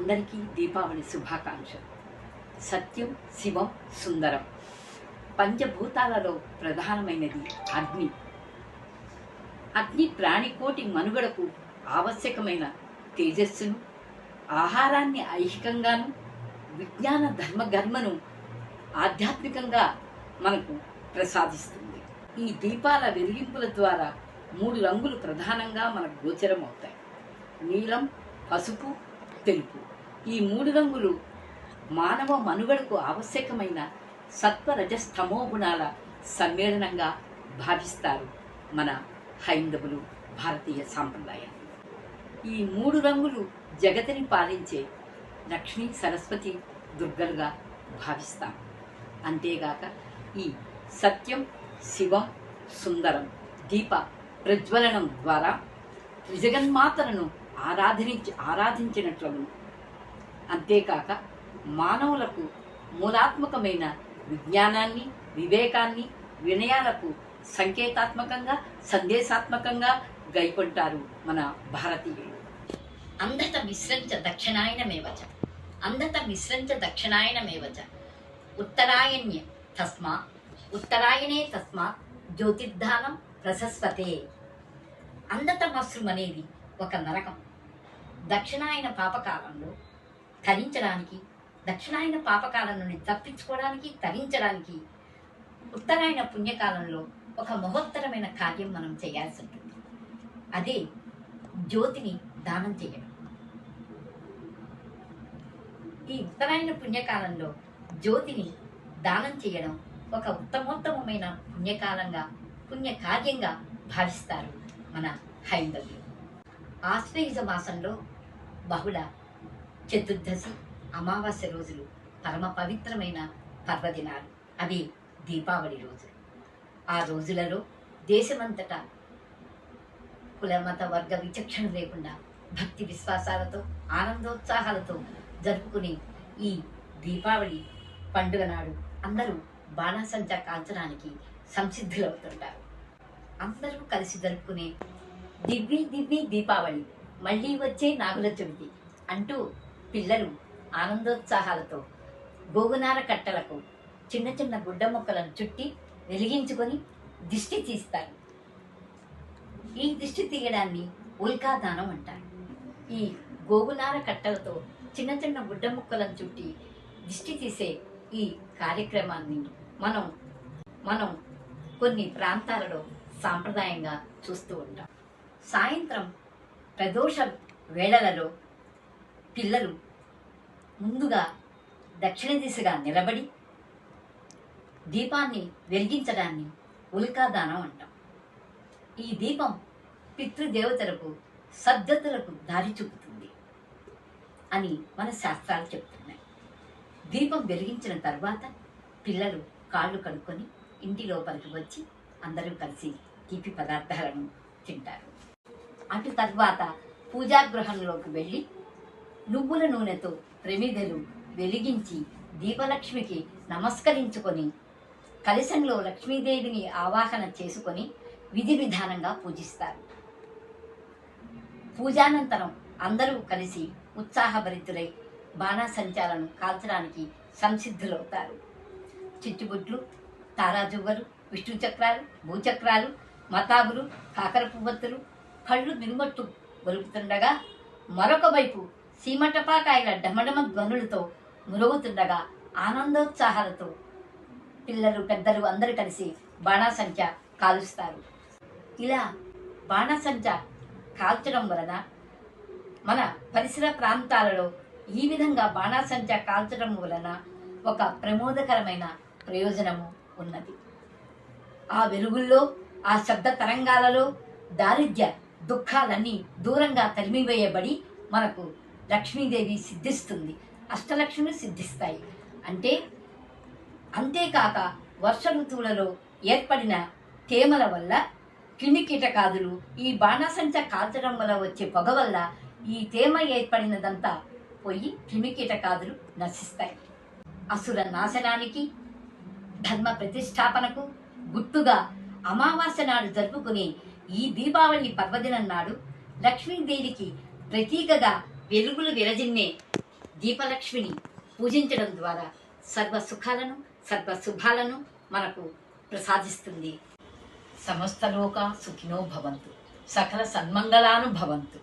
అందరికీ దీపావళి శుభాకాంక్షలు. సత్యం, శివం, సుందరం. పంచభూతాలలో ప్రధానమైనది అగ్ని. అగ్ని ప్రాణికోటి మనుగడకు ఆవశ్యకమైన తేజస్సును, ఆహారాన్ని ఐహికంగాను, విజ్ఞాన ధర్మగర్మను ఆధ్యాత్మికంగా మనకు ప్రసాదిస్తుంది. ఈ దీపాల వెలిగింపుల ద్వారా 3 రంగులు ప్రధానంగా మనకు గోచరం అవుతాయి: నీలం, పసుపు, తెలుపు. ఈ 3 రంగులు మానవ మనుగడకు ఆవశ్యకమైన సత్వ రజస్తమో గుణాల సమ్మేళనంగా భావిస్తారు మన హైందవులు, భారతీయ సాంప్రదాయం. ఈ 3 రంగులు జగతిని పాలించే లక్ష్మీ, సరస్వతి, దుర్గలుగా భావిస్తాం. అంతేగాక ఈ సత్యం, శివం, సుందరం దీప ప్రజ్వలనం ద్వారా త్రిజగన్మాతలను ఆరాధించినట్లను, అంతేకాక మానవులకు మూలాత్మకమైన విజ్ఞానాన్ని, వివేకాన్ని, వినయాలకు సంకేతాత్మకంగా, సందేశాత్మకంగా గైకొంటారు మన భారతీయులు. అంధత మిశ్రంచ దక్షిణాయనమేవచ, అంధత మిశ్రంచ దక్షిణాయనమేవచ, ఉత్తరాయణే తస్మాత్ జ్యోతిర్ధానం ప్రశస్వతే. అంధతమస్రం అనేది ఒక నరకం. దక్షిణాయన పాపకాలంలో తరించడానికి, దక్షిణాయన పాపకాలం నుండి తప్పించుకోవడానికి, తరించడానికి ఉత్తరాయణ పుణ్యకాలంలో ఒక మహోత్తరమైన కార్యం మనం చేయాల్సి ఉంటుంది. అదే జ్యోతిని దానం చేయడం. ఈ ఉత్తరాయణ పుణ్యకాలంలో జ్యోతిని దానం చేయడం ఒక ఉత్తమోత్తమైన పుణ్యకాలంగా, పుణ్యకార్యంగా భావిస్తారు మన హైందవులు. ఆశ్వయుజ మాసంలో బహుళ చతుర్దశి, అమావాస్య రోజులు పరమ పవిత్రమైన పర్వదినాలు. అవి దీపావళి రోజులు. ఆ రోజులలో దేశమంతటా కుల, మత, వర్గ విచక్షణ లేకుండా భక్తి విశ్వాసాలతో, ఆనందోత్సాహాలతో జరుపుకునే ఈ దీపావళి పండుగ నాడు అందరూ బాణాసంచా కాల్చడానికి సంసిద్ధులవుతుంటారు. అందరూ కలిసి జరుపుకునే దివ్య దీపావళి, మళ్ళీ వచ్చే నాగుల చవితి అంటూ పిల్లలు ఆనందోత్సాహాలతో గోగునార కట్టలకు చిన్న చిన్న గుడ్డ మొక్కలను చుట్టి వెలిగించుకొని దిష్టి తీస్తారు. ఈ దిష్టి తీయడాన్ని ఉల్కాదానం అంటారు. ఈ గోగునార కట్టలతో చిన్న చిన్న గుడ్డ ముక్కలను చుట్టి దిష్టి తీసే ఈ కార్యక్రమాన్ని మనం కొన్ని ప్రాంతాలలో సాంప్రదాయంగా చూస్తూ ఉంటాం. సాయంత్రం ప్రదోష వేళలలో పిల్లలు ముందుగా దక్షిణ దిశగా నిలబడి దీపాన్ని వెలిగించడాన్ని ఉల్కాదానం అంటాం. ఈ దీపం పితృదేవతలకు, సద్గతులకు దారి చూపుతుంది అని మన శాస్త్రాలు చెప్తున్నాయి. దీపం వెలిగించిన తర్వాత పిల్లలు కాళ్ళు కడుక్కొని ఇంటి లోపలికి వచ్చి అందరూ కలిసి తీపి పదార్థాలను తింటారు. అటు తర్వాత పూజాగృహంలోకి వెళ్ళి నువ్వుల నూనెతో ప్రమిదలు వెలిగించి దీపలక్ష్మికి నమస్కరించుకొని కలశంలో లక్ష్మీదేవిని ఆవాహన చేసుకొని విధి విధానంగా పూజిస్తారు. పూజానంతరం అందరూ కలిసి ఉత్సాహభరితులై బాణాసంచాలను కాల్చడానికి సంసిద్ధులవుతారు. చిచ్చుబుడ్లు, తారాజువ్వలు, విష్ణు చక్రాలు, భూచక్రాలు, మతాబులు, కాకర పువ్వొత్తులు కళ్ళు మినుమట్టు గొలుపుతుండగా, మరొక వైపు సీమటపాకాయల డమడమ ధ్వనులతో మురుగుతుండగా ఆనందోత్సాహాలతో పిల్లలు, పెద్దలు అందరూ కలిసి బాణాసంచా కాలుస్తారు. ఇలా బాణాసంచా కాల్చడం వలన మన పరిసర ప్రాంతాలలో ఈ విధంగా బాణాసంచా కాల్చడం వలన ఒక ప్రమోదకరమైన ప్రయోజనము ఉన్నది. ఆ వెలుగుల్లో, ఆ శబ్ద తరంగాలలో దారిద్ర్య దుఃఖాలన్నీ దూరంగా తరిమివేయబడి మనకు లక్ష్మీదేవి సిద్ధిస్తుంది, అష్టలక్ష్ములు సిద్ధిస్తాయి. అంతేకాక వర్ష ఋతువులలో ఏర్పడిన తేమల వల్ల క్రిమికీటకాదులు ఈ బాణాసంచా కాల్చడం వల్ల వచ్చే పొగ వల్ల ఈ తేమ ఏర్పడినదంతా పోయి క్రిమికీటకాదులు నశిస్తాయి. అసుర నాశనానికి, ధర్మ ప్రతిష్టాపనకు గుర్తుగా అమావాస్య నాడు జరుపుకునే ఈ దీపావళి పర్వదినం నాడు లక్ష్మీదేవికి ప్రతీకగా వెలుగులు విరజిన్నే దీపలక్ష్మిని పూజించడం ద్వారా సర్వ సుఖాలను సర్వ శుభాలను మనకు ప్రసాదిస్తుంది. సమస్త లోక సుఖినో భవంతు, సకల సన్మంగళాను భవంతు.